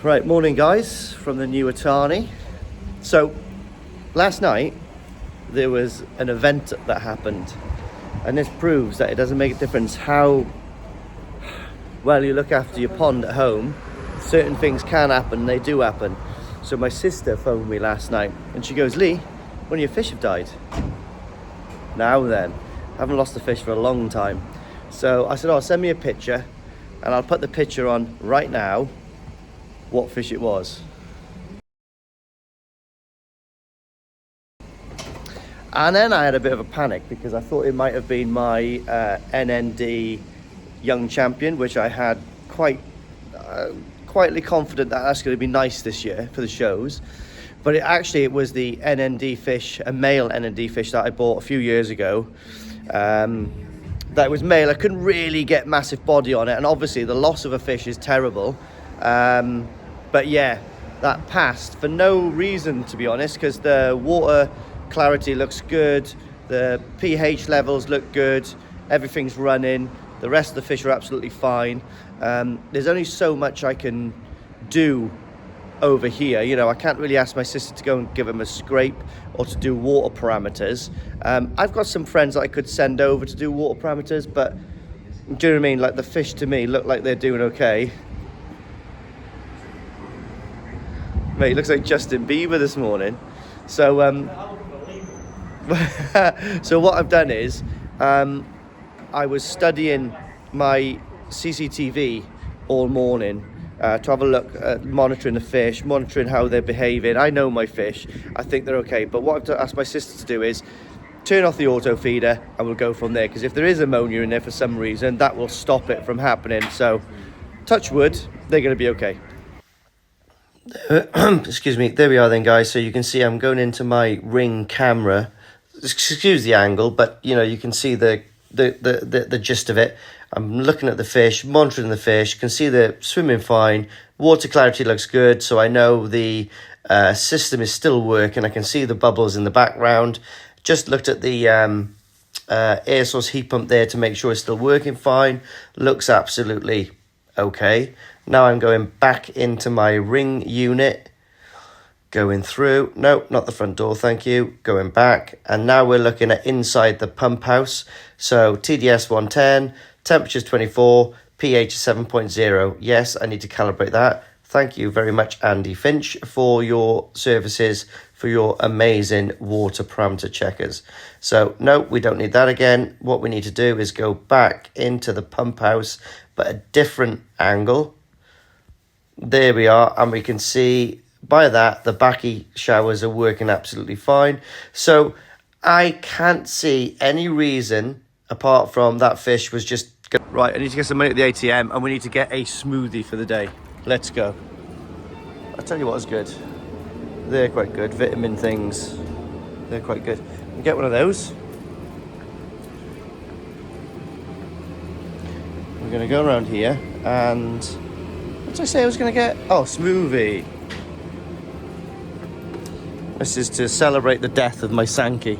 Right, morning guys from the new Atani. So last night there was an event that happened, and this proves that it doesn't make a difference how well you look after your pond at home. Certain things can happen, they do happen. So my sister phoned me last night and she goes, "Lee, one of your fish have died." Now then, I haven't lost a fish for a long time. So I said, "Oh, send me a picture and I'll put the picture on right now what fish it was." And then I had a bit of a panic because I thought it might have been my NND Young Champion, which I had quietly confident that that's going to be nice this year for the shows. But it was the NND fish, a male NND fish that I bought a few years ago. That was male. I couldn't really get massive body on it, and obviously the loss of a fish is terrible. But yeah, that passed for no reason, to be honest, because the water clarity looks good, the pH levels look good, everything's running, the rest of the fish are absolutely fine. There's only so much I can do over here. You know, I can't really ask my sister to go and give him a scrape or to do water parameters. I've got some friends that I could send over to do water parameters, but do you know what I mean? Like, the fish to me look like they're doing okay. Mate, it looks like Justin Bieber this morning. So, so what I've done is, I was studying my CCTV all morning to have a look at monitoring the fish, monitoring how they're behaving. I know my fish, I think they're okay. But what I've asked my sister to do is turn off the auto feeder and we'll go from there. Because if there is ammonia in there for some reason, that will stop it from happening. So, touch wood, they're going to be okay. Excuse me, there we are then guys. So you can see I'm going into my Ring camera. Excuse the angle, but you know, you can see the gist of it. I'm looking at the fish, monitoring the fish, can see they're swimming fine, water clarity looks good, so I know the system is still working. I can see the bubbles in the background. Just looked at the air source heat pump there to make sure it's still working fine. Looks absolutely okay. Now I'm going back into my Ring unit, going through. No, not the front door, thank you. Going back, and now we're looking at inside the pump house. So TDS 110, temperature's 24, pH 7.0. Yes, I need to calibrate that. Thank you very much, Andy Finch, for your services, for your amazing water parameter checkers. So no, we don't need that again. What we need to do is go back into the pump house, but a different angle. There we are, and we can see by that the backy showers are working absolutely fine. So I can't see any reason apart from that fish was just right. I need to get some money at the ATM and we need to get a smoothie for the day. Let's go. I'll tell you what is good. They're quite good. Vitamin things, they're quite good. We get one of those. We're gonna go around here, and what did I say I was gonna get? Oh, smoothie. This is to celebrate the death of my Sankey.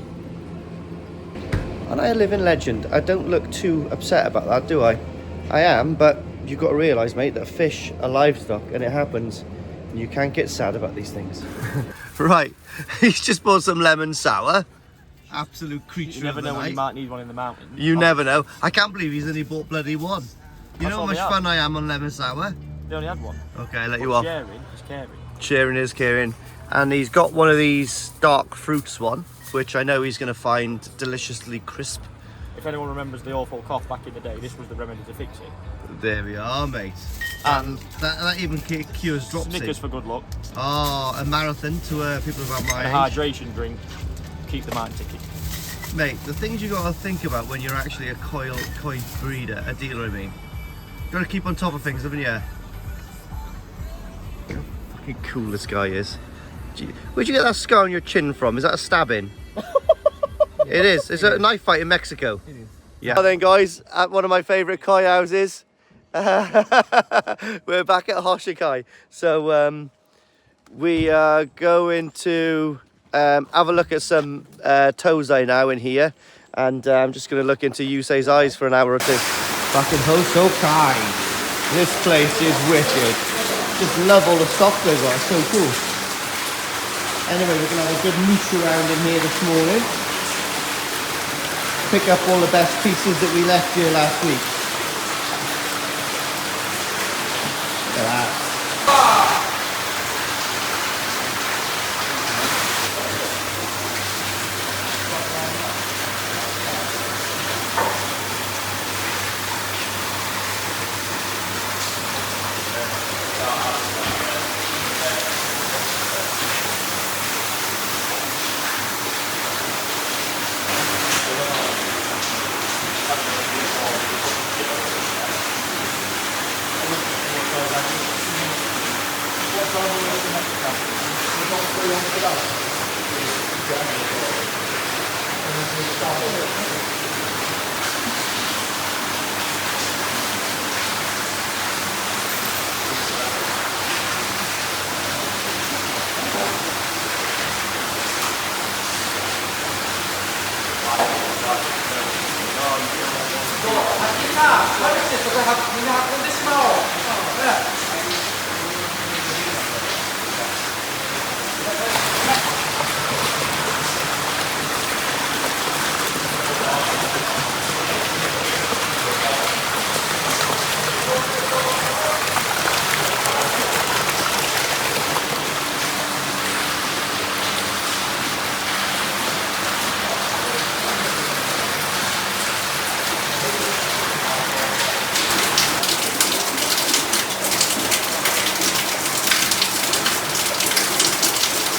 And I live in legend. I don't look too upset about that, do I? I am, but you've got to realise, mate, that fish are livestock and it happens. And you can't get sad about these things. Right, he's just bought some lemon sour. Absolute creature. You never know when you might need one in the mountains. You never know. I can't believe he's only bought bloody one. You know how much fun I am on lemon sour? They only had one. Okay, I'll let you off. Sharing is caring. Sharing is caring. And he's got one of these dark fruits one, which I know he's going to find deliciously crisp. If anyone remembers the awful cough back in the day, this was the remedy to fix it. There we are, mate. And that even cures dropsy. Snickers for good luck. Oh, a marathon to people about my age. A hydration drink. Keep the mind ticking. Mate, the things you got to think about when you're actually a koi breeder, a dealer I mean. You got to keep on top of things, haven't you? How fucking cool this guy is. Where'd you get that scar on your chin from? Is that a stabbing? It is. It's a knife fight in Mexico. It is. Yeah. Well then guys, at one of my favourite koi houses, we're back at Hoshikai. So we are going to have a look at some tozai now in here, and I'm just going to look into Yusei's eyes for an hour or two. Back in Hosokai. This place is wicked. Just love all the stock they've got. It's so cool. Anyway, we're gonna have a good mooch around in here this morning. Pick up all the best pieces that we left here last week. Look at that.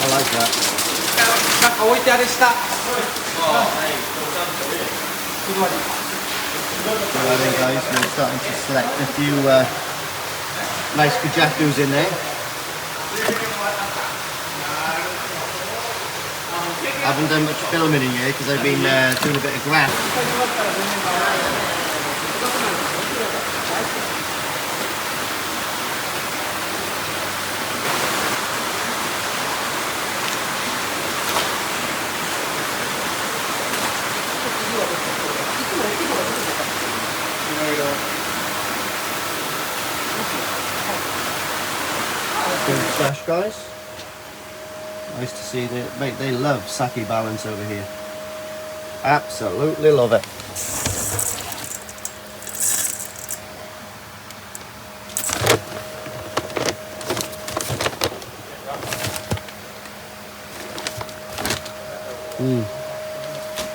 I like that. Right then guys, we're starting to select a few nice Kajakus in there. I haven't done much filming in here because I've been doing a bit of graft. Good stash, guys. Nice to see that, mate. They love sake balance over here. Absolutely love it.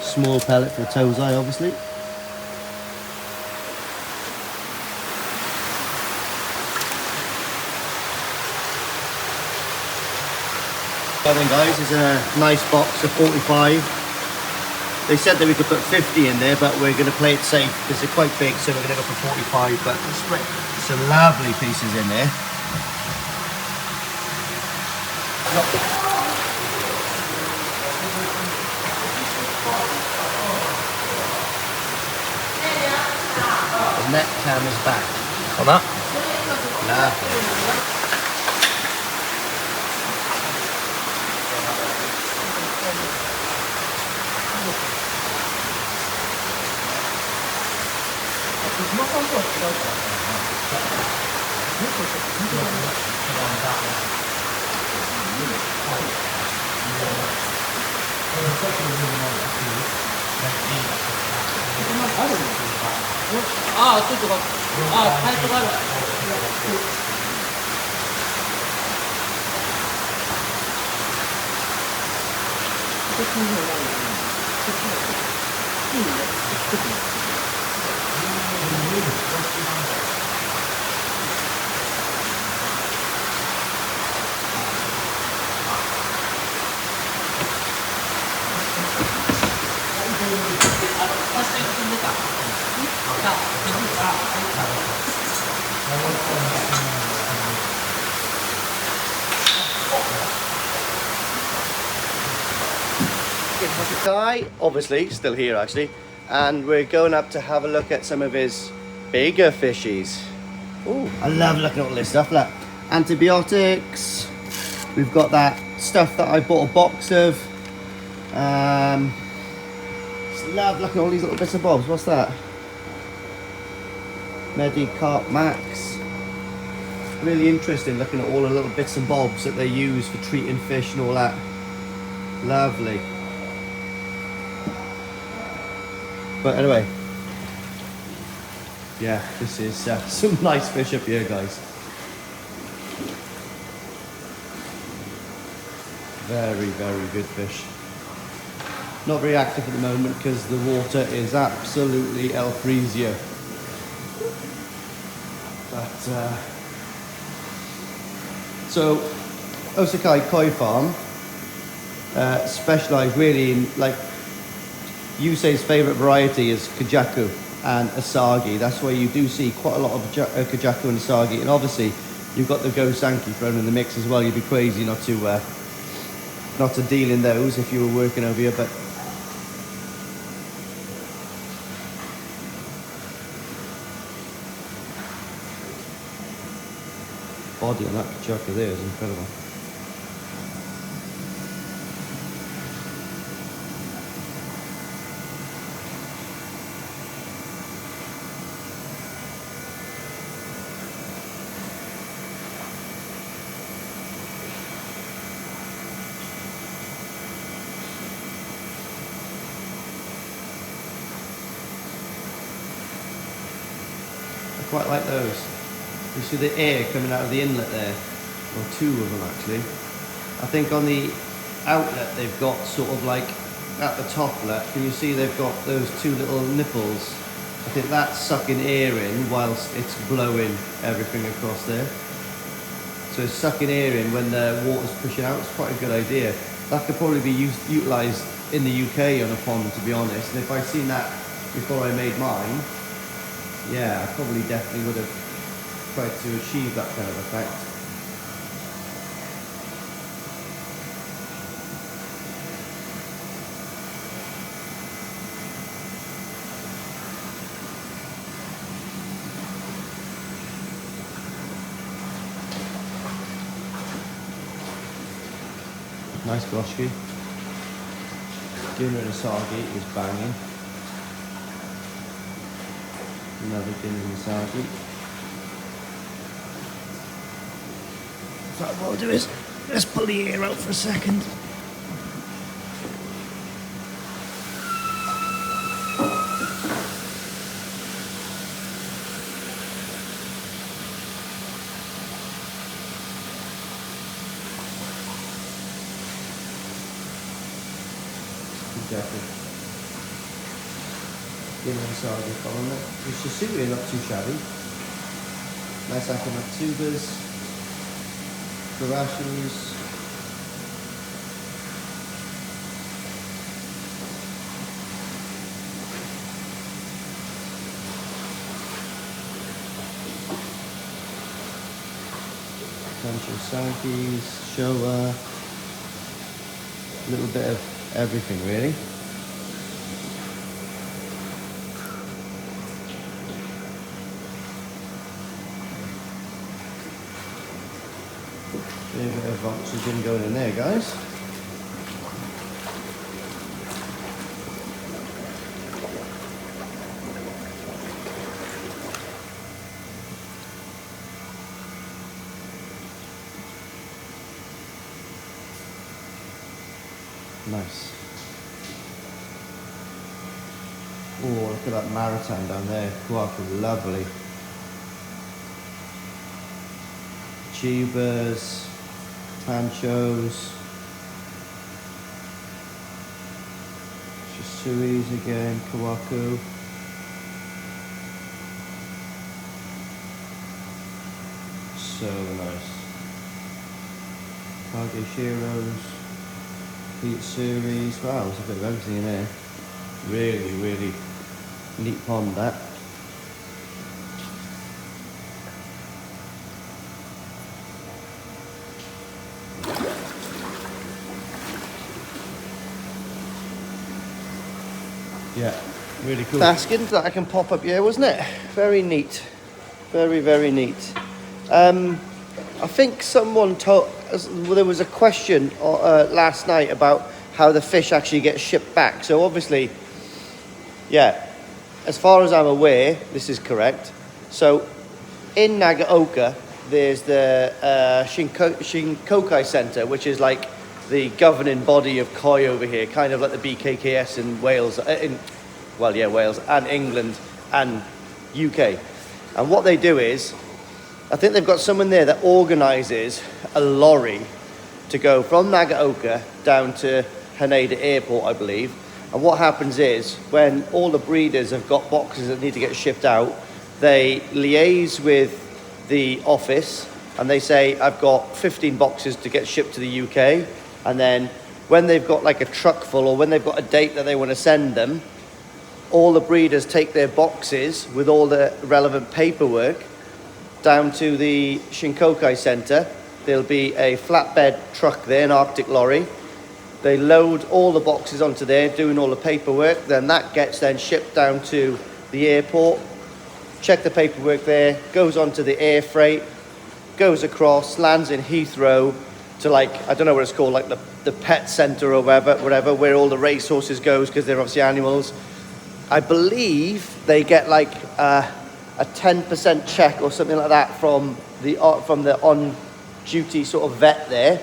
Small pellet for a Tozai, obviously. Then guys, is a nice box of 45. They said that we could put 50 in there, but we're going to play it safe because they're quite big, so we're going to go for 45. But some lovely pieces in there. The net cam is back. On that? Lovely. Guy, obviously, still here actually, and we're going up to have a look at some of his bigger fishies. Oh, I love looking at all this stuff. Look, antibiotics. We've got that stuff that I bought a box of. Just love looking at all these little bits and bobs. What's that? Medicarp Max. Really interesting looking at all the little bits and bobs that they use for treating fish and all that. Lovely. But anyway, yeah, this is some nice fish up here, guys. Very, very good fish. Not very active at the moment because the water is absolutely El Freesia. But so Osakai Koi Farm specialise really in, like, Yusei's favourite variety is Kajaku and Asagi. That's why you do see quite a lot of Kajaku and Asagi, and obviously you've got the Gosanki thrown in the mix as well. You'd be crazy not to deal in those if you were working over here. But body on that Kajaku there is incredible. I quite like those. You see the air coming out of the inlet there, or two of them actually. I think on the outlet they've got sort of like at the toplet, can you see they've got those two little nipples? I think that's sucking air in whilst it's blowing everything across there. So it's sucking air in when the water's pushing out. It's quite a good idea. That could probably be utilised in the UK on a pond, to be honest. And if I'd seen that before I made mine, yeah, I probably definitely would have tried to achieve that kind of effect. Nice Goshki. Dinner and Asagi is banging. Another dinner and Asagi. So what I'll do is, let's pull the air out for a second. Exactly. Dinner and Asagi following it. The Shisui not too shabby. Nice Akama tubers. Garashus. Kancho Sankis, Showa. A little bit of everything really. A bit of oxygen going in there, guys. Nice. Oh, look at that maritime down there. Wow, lovely. Tubers. Panchos, Shisuis again, Kawaku. So nice. Kage Shiros, Heat Series. Wow, there's a bit of everything in there. Really, really neat pond that. Yeah, really cool. Baskin that I can pop up here, wasn't it? Very neat. Very, very neat. I think someone told, there was a question last night about how the fish actually get shipped back. So obviously, yeah, as far as I'm aware, this is correct. So in Nagaoka, there's the Shinkokai Centre, which is like the governing body of KOI over here, kind of like the BKKS in Wales, Wales and England and UK. And what they do is, I think they've got someone there that organises a lorry to go from Nagaoka down to Haneda Airport, I believe. And what happens is, when all the breeders have got boxes that need to get shipped out, they liaise with the office and they say, I've got 15 boxes to get shipped to the UK. And then when they've got like a truck full, or when they've got a date that they want to send them, all the breeders take their boxes with all the relevant paperwork down to the Shinkokai Centre. There'll be a flatbed truck there, an Arctic lorry. They load all the boxes onto there, doing all the paperwork. Then that gets then shipped down to the airport. Check the paperwork there, goes onto the air freight, goes across, lands in Heathrow to, like, I don't know what it's called, like the pet centre or whatever, where all the racehorses goes, because they're obviously animals. I believe they get like a 10% check or something like that from the on-duty sort of vet there.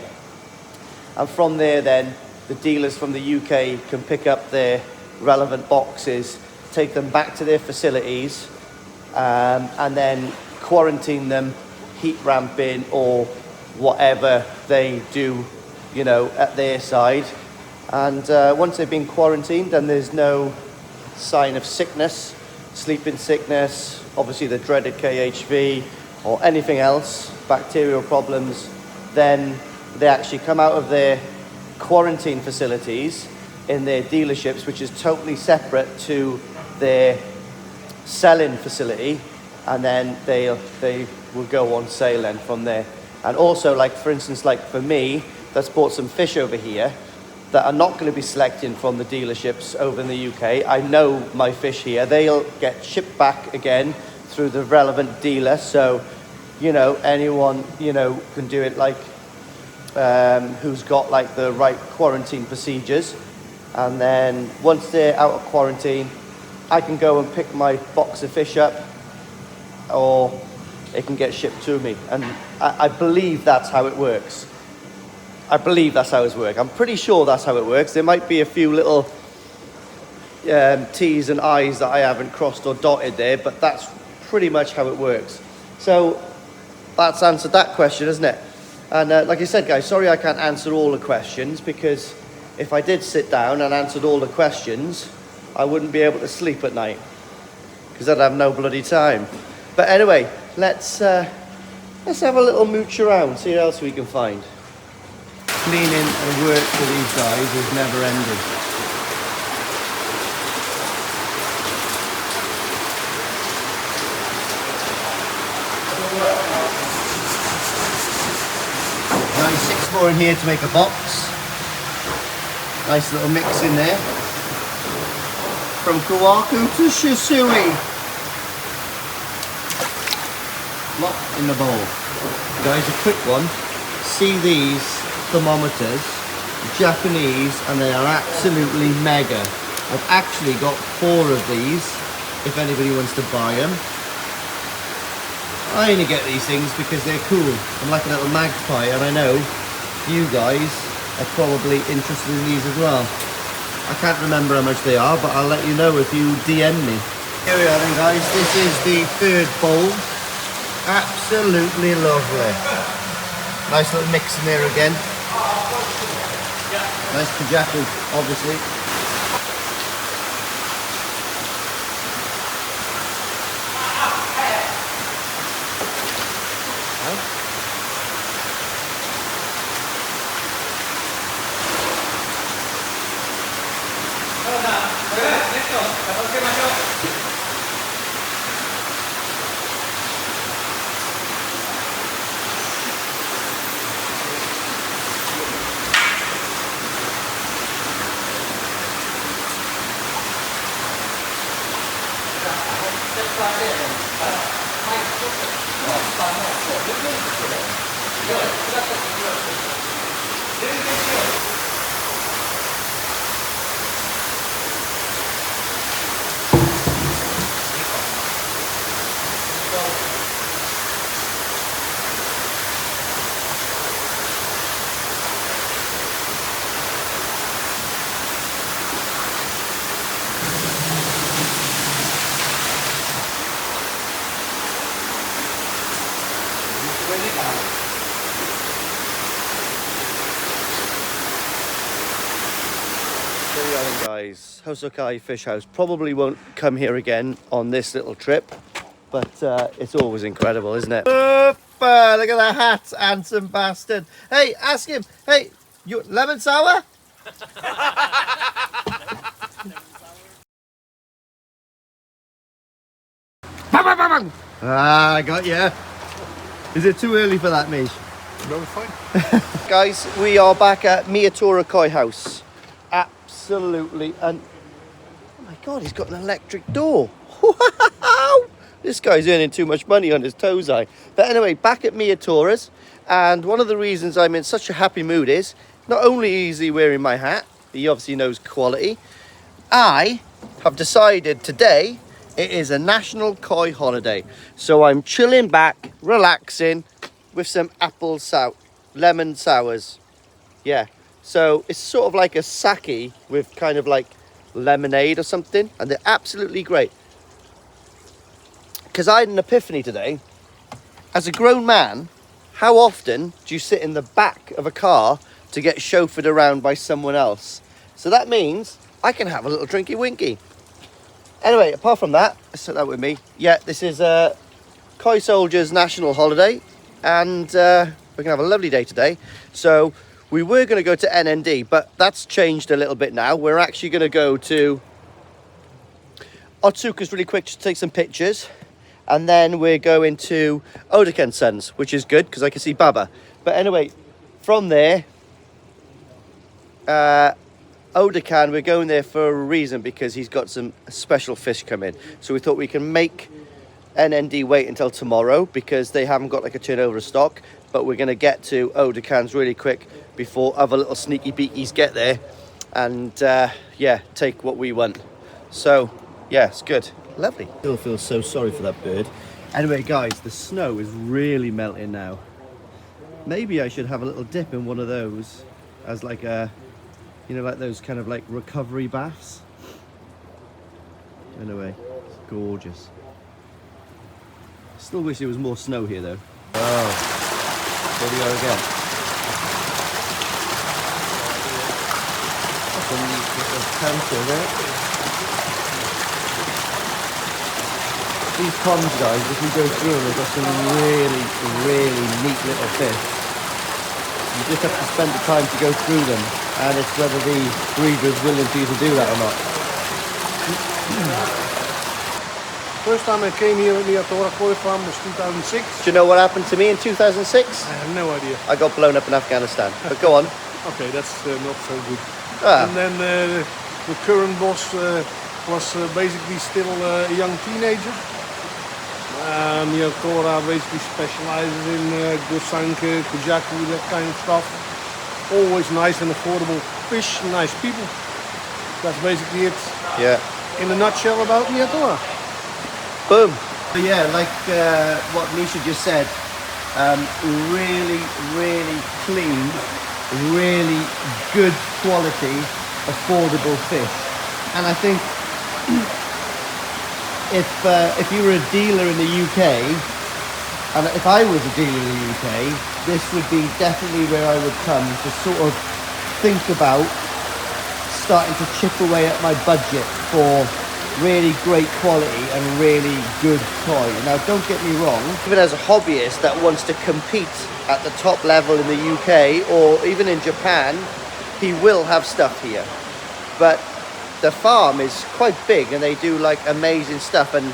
And from there then, the dealers from the UK can pick up their relevant boxes, take them back to their facilities, and then quarantine them, heat ramping, or whatever they do, you know, at their side. And once they've been quarantined, then there's no sign of sickness, sleeping sickness, obviously the dreaded KHV, or anything else, bacterial problems, then they actually come out of their quarantine facilities in their dealerships, which is totally separate to their selling facility, and then they will go on sale then from there. And also, like, for instance, like for me, that's bought some fish over here that are not going to be selecting from the dealerships over in the UK. I know my fish here, they'll get shipped back again through the relevant dealer. So, you know, anyone, you know, can do it, like, who's got like the right quarantine procedures. And then once they're out of quarantine, I can go and pick my box of fish up, or it can get shipped to me. And I believe that's how it works. I'm pretty sure that's how it works. There might be a few little T's and I's that I haven't crossed or dotted there, but that's pretty much how it works. So that's answered that question, isn't it? And like I said, guys, sorry I can't answer all the questions, because if I did sit down and answered all the questions, I wouldn't be able to sleep at night, because I'd have no bloody time. But anyway, let's have a little mooch around, see what else we can find. Cleaning and work for these guys is never ending. Nice 6 more in here to make a box. Nice little mix in there. From Kawaku to Shisui. Lot in the bowl. Guys, a quick one. See these thermometers, Japanese, and they are absolutely mega. I've actually got 4 of these if anybody wants to buy them. I only get these things because they're cool. I'm like a little magpie, and I know you guys are probably interested in these as well. I can't remember how much they are, but I'll let you know if you DM me. Here we are then, guys. This is the 3rd bowl. Absolutely lovely. Nice little mix in there again. Nice kajaku, obviously. There we are then, guys. Hosokai Fish House. Probably won't come here again on this little trip, but it's always incredible, isn't it? Look at that hat, handsome bastard. Hey, ask him. Hey, you lemon sour? Ah, I got you. Is it too early for that, Mish? No, it's fine. Guys, we are back at Miyatora Koi House. Absolutely, and oh my god, he's got an electric door. Wow! This guy's earning too much money on his Tozai. But anyway, back at Miyatora's, and one of the reasons I'm in such a happy mood is not only is he wearing my hat, he obviously knows quality. I have decided today it is a national koi holiday, so I'm chilling back, relaxing with some lemon sours. Yeah, so it's sort of like a sake with kind of like lemonade or something, and they're absolutely great. Because I had an epiphany today. As a grown man, how often do you sit in the back of a car to get chauffeured around by someone else? So that means I can have a little drinky winky. Anyway, apart from that, let's take that with me. Yeah, this is Koi Soldiers National Holiday, and we're going to have a lovely day today. So we were going to go to NND, but that's changed a little bit now. We're actually going to go to Otsuka's really quick to take some pictures. And then we're going to Odaken Sons, which is good because I can see Baba. But anyway, from there, Odakan, we're going there for a reason, because he's got some special fish coming. So we thought we can make NND wait until tomorrow because they haven't got like a turnover of stock. But we're going to get to Odakan's really quick before other little sneaky beakies get there. And yeah, take what we want. So yeah, it's good. Lovely. Still feel so sorry for that bird. Anyway, guys, the snow is really melting now. Maybe I should have a little dip in one of those as like a, you know, like those kind of like recovery baths. Anyway, it's gorgeous. Still wish there was more snow here though. Oh, there we go again. Some counter there. These ponds, guys, if you go through them, they've got some really, really neat little fish. You just have to spend the time to go through them, and it's whether the breeder is willing for you to do that or not. First time I came here at Miyatora Koi Farm was 2006. Do you know what happened to me in 2006? I have no idea. I got blown up in Afghanistan. But go on. Okay, that's not so good. Ah. And then the current boss was basically still a young teenager. Miyatora basically specializes in Gosanke, Kujaku, that kind of stuff. Always nice and affordable fish, nice people. That's basically it. Yeah. In a nutshell about Miyatora. Boom. But yeah, like what Misha just said, really, really clean, really good quality, affordable fish. And I think if you were a dealer in the UK, and if I was a dealer in the UK, this would be definitely where I would come to sort of think about starting to chip away at my budget for really great quality and really good koi. Now, don't get me wrong, even as a hobbyist that wants to compete at the top level in the UK or even in Japan, he will have stuff here. But the farm is quite big and they do like amazing stuff, and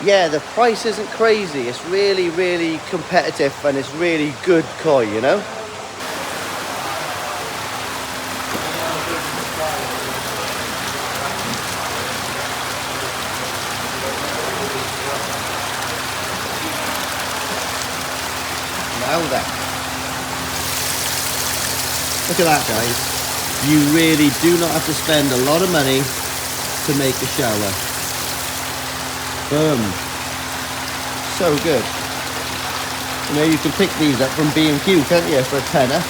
yeah, the price isn't crazy. It's really, really competitive and it's really good koi, you know? Now that. Look at that, guys. You really do not have to spend a lot of money to make a shower. Boom. So good. You know, you can pick these up from B&Q, can't you, for a tenner.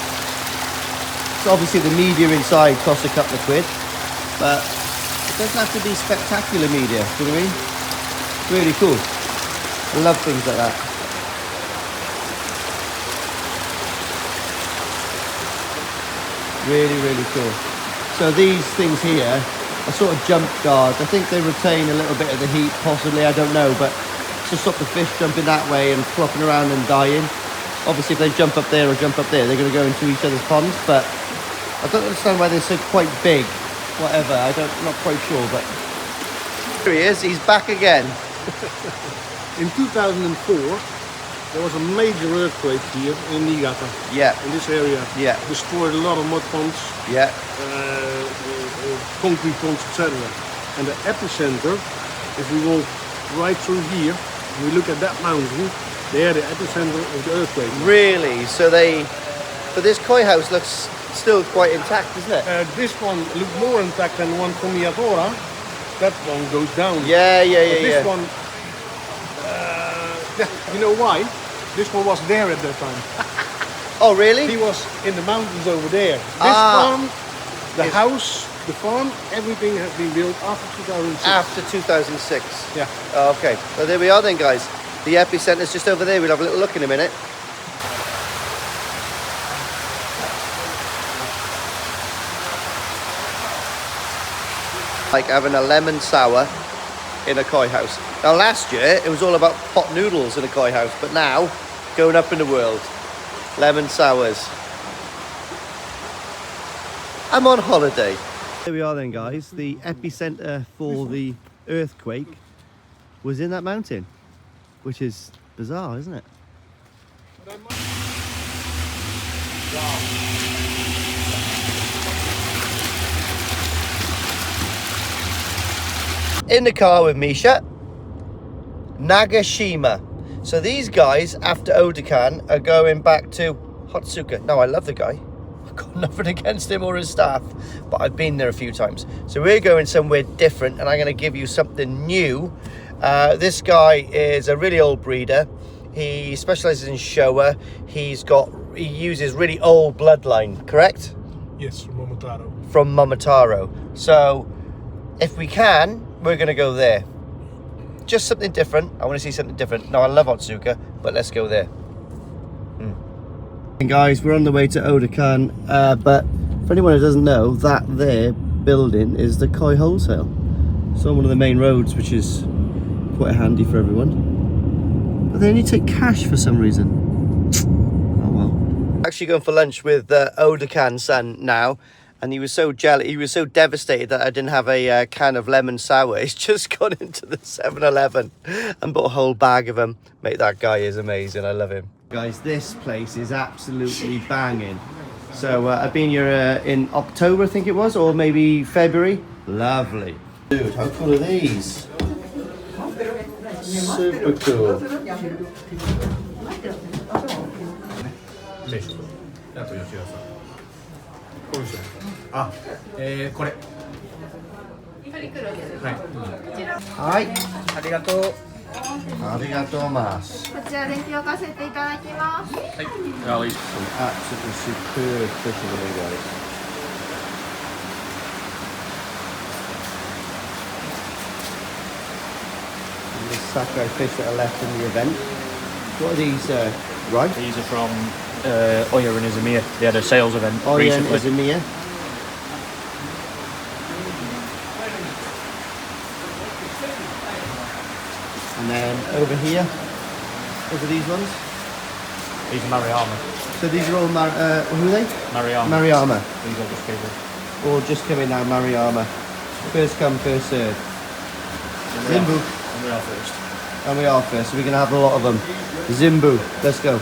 So obviously the media inside costs a couple of quid, but it doesn't have to be spectacular media, do you know what I mean? It's really cool. I love things like that. Really, really cool. So these things here are sort of jump guards. I think they retain a little bit of the heat, possibly, I don't know, but to stop the fish jumping that way and flopping around and dying. Obviously, if they jump up there or jump up there, they're going to go into each other's ponds, but I don't understand why they're so quite big. Whatever, not quite sure, but... Here he is, he's back again. In 2004, there was a major earthquake here in Niigata, Yeah, in this area. yeah, Destroyed a lot of mud ponds, yeah. concrete ponds, etc. And the epicenter, if we walk right through here, and we look at that mountain, there the epicenter of the earthquake. Really? So but this koi house looks still quite intact, isn't it? This one looked more intact than the one from Miyatora. That one goes down. Yeah. But this one, you know why? This one was there at that time. Oh, really? He was in the mountains over there. This farm, the house, the farm, everything has been built after 2006. After 2006. Yeah. Oh, okay. So there we are then, guys. The epicenter's just over there. We'll have a little look in a minute. Like having a lemon sour in a koi house. Now last year it was all about pot noodles in a koi house, but now going up in the world, lemon sours. I'm on holiday. Here we are then, guys. The epicenter for the earthquake was in that mountain, which is bizarre, isn't it? In the car with Misha, Nagashima. So these guys, after Odokan, are going back to Otsuka. Now, I love the guy. I've got nothing against him or his staff, but I've been there a few times. So we're going somewhere different, and I'm going to give you something new. This guy is a really old breeder. He specializes in Showa. He uses really old bloodline, correct? Yes, from Momotaro. From Momotaro. So if we can, we're going to go there. Just something different. I want to see something different. Now, I love Otsuka, but let's go there. And guys, we're on the way to Odokan, but for anyone who doesn't know, that there building is the Koi Wholesale. It's on one of the main roads, which is quite handy for everyone. But they only take cash for some reason. Oh well. Actually going for lunch with Odokan-san now. And he was so jealous, he was so devastated that I didn't have a can of lemon sour. He's just gone into the 7-Eleven and bought a whole bag of them. Mate, that guy is amazing. I love him. Guys, this place is absolutely banging. So I've been here in October, I think it was, or maybe February. Lovely. Dude, how cool are these? Super cool. これ。はい。ありがとう。ありがとうます。こちらで引き置かせていただきます。 Golly. Some absolutely superb fish over there, guys. And the Sakai fish that are left in the event. What are these, right? These are from Oya and Izumi. They had a sales event Oya and recently. Izumi. And then over here, over these ones. These are Mariama. So these are all, who are they? Mariama. Mariama. These are just people. All just coming now, Mariama. First come, first serve. Zimbu. And we are first. And we are first, so we're going to have a lot of them. Zimbu, let's go.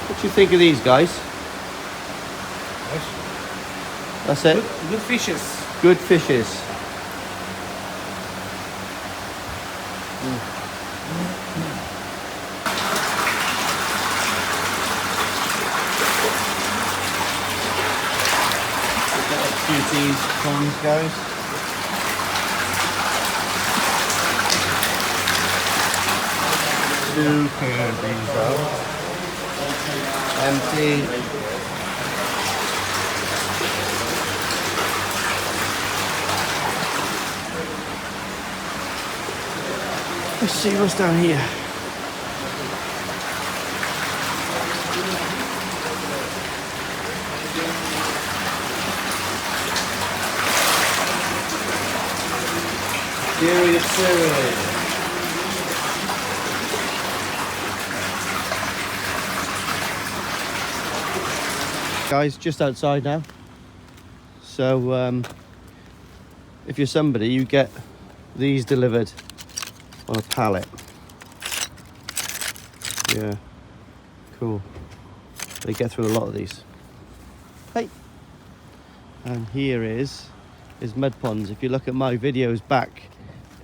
What do you think of these guys? That's it. Good fishes. Good fishes. Cuties, prawns, guys. Two these out. Empty. Let's see what's down here. Serious cereal. Guys, just outside now. So if you're somebody, you get these delivered on a pallet. Yeah, cool. They get through a lot of these. Hey, and here is Mud Ponds. If you look at my videos back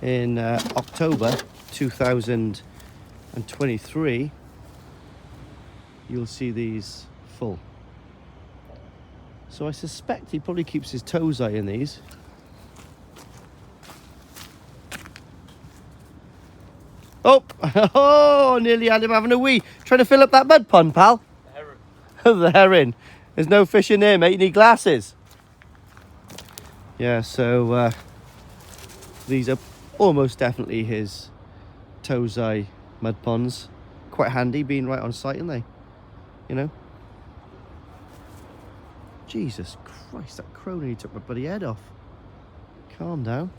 in October 2023, you'll see these full. So I suspect he probably keeps his toes eye in these. Oh, oh, nearly had him having a wee. Trying to fill up that mud pond, pal. The heron. The herring. There's no fish in there, mate. You need glasses. Yeah, so these are almost definitely his toes eye mud ponds. Quite handy being right on site, aren't they? You know? Jesus Christ, that crow nearly took my bloody head off. Calm down.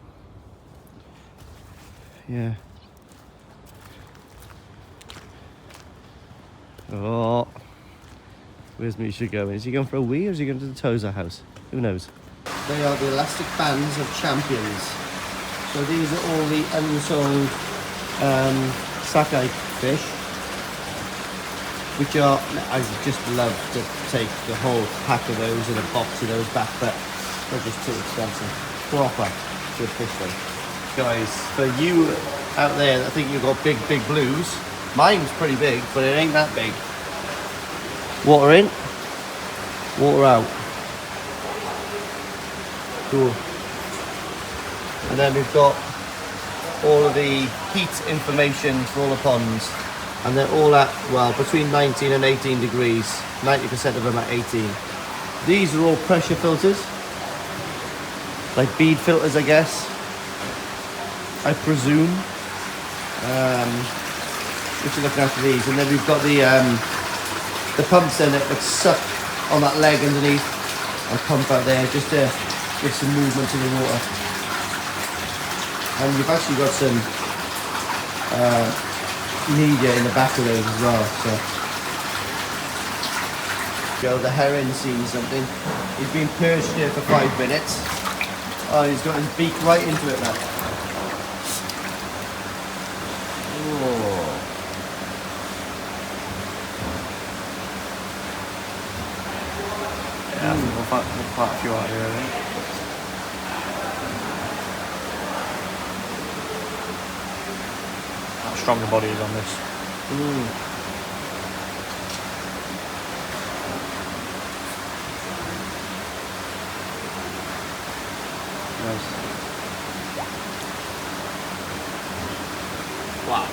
Yeah. Oh. Where's Misha going? Is he going for a wee or is he going to the Tozer house? Who knows? They are the elastic bands of champions. So these are all the unsold Sakai fish, which are, I just love to take the whole pack of those in a box of those back, but they're just too expensive. Proper good fish though. Guys, for you out there that think you've got big blues, mine's pretty big, but it ain't that big. Water in, water out. Cool. And then we've got all of the heat information for all the ponds. And they're all at, well, between 19 and 18 degrees. 90% of them at 18. These are all pressure filters. Like bead filters, I guess. I presume. If you're looking after these. And then we've got the pumps in it that suck on that leg underneath. And pump out there just to give some movement to the water. And you've actually got some media in the back of those as well. So the heron's seen something. He's been perched here for 5 minutes. Oh, he's got his beak right into it now. Oh. Yeah, I think we'll quite a few out here, I think. Stronger bodies on this. Nice. Wow.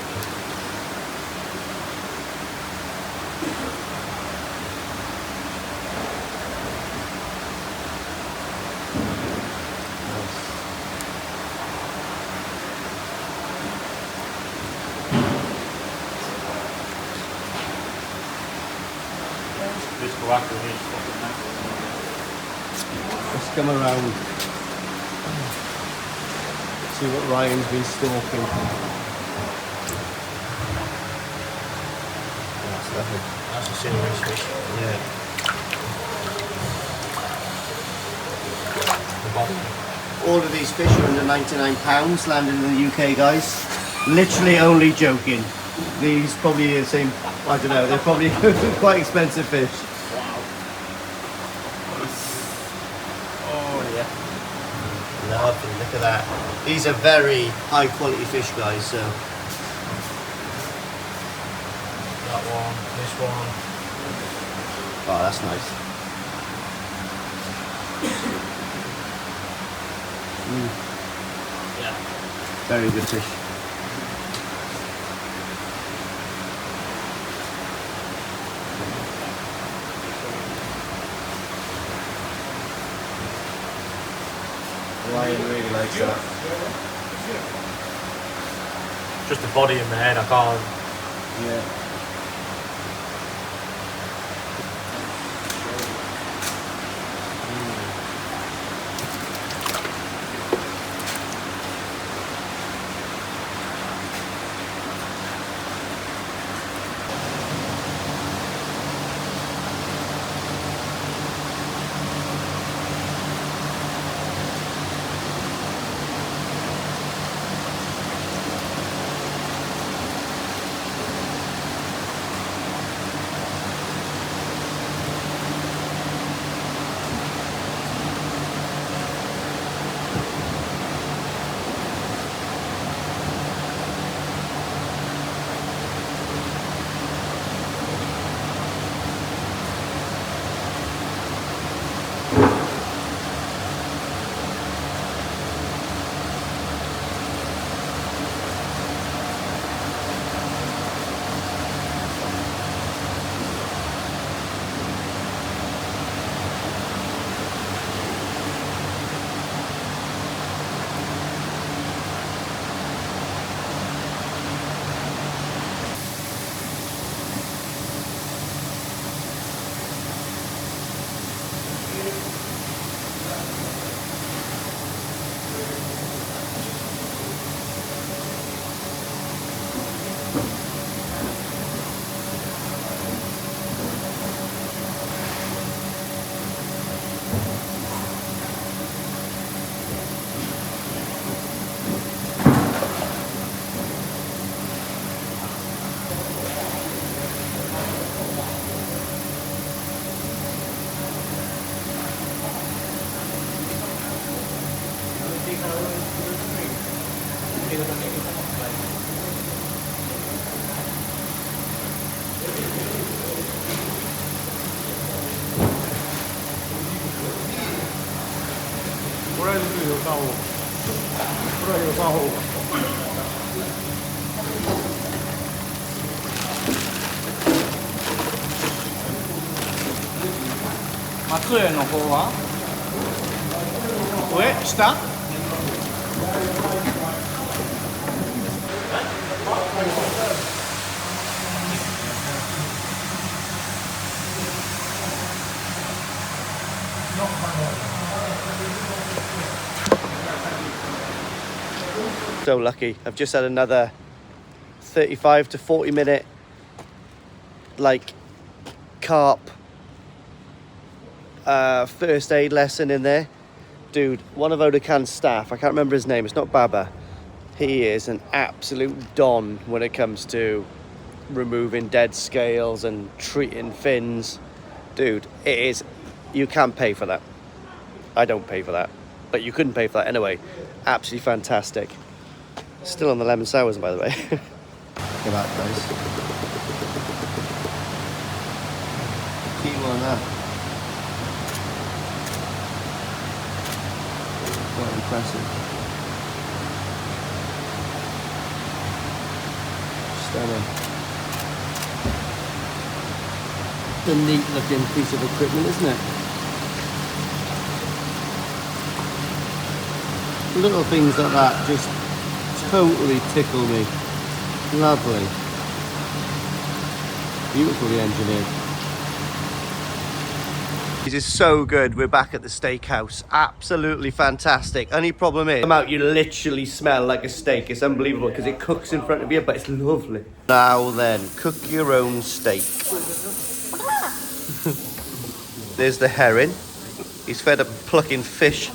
Let's come around. See what Ryan's been stalking. That's lovely. That's a serious fish. Yeah. The bottom. All of these fish are under £99 landed in the UK, guys. Literally only joking. These probably the same, I don't know, they're probably quite expensive fish. Oh yeah. Lovely, look at that. These are very high quality fish, guys, so. That one, this one. Oh, that's nice. Yeah. Very good fish. Ryan really likes that. just the body and the head. I can't. Yeah.松江の方は上下So lucky. I've just had another 35 to 40 minute like carp first aid lesson in there. Dude, one of Odakan's staff, I can't remember his name, it's not Baba. He is an absolute don when it comes to removing dead scales and treating fins. Dude, it is, you can't pay for that. I don't pay for that, but you couldn't pay for that anyway. Absolutely fantastic. Still on the lemon sours, by the way. Look at that, guys. Kilo on that. Quite impressive. Stunning. It's a neat looking piece of equipment, isn't it? Little things like that just totally tickle me. Lovely. Beautifully engineered. This is so good. We're back at the steakhouse. Absolutely fantastic. Only problem is, come out, you literally smell like a steak. It's unbelievable because it cooks in front of you, but it's lovely. Now then, cook your own steak. There's the herring. He's fed up plucking fish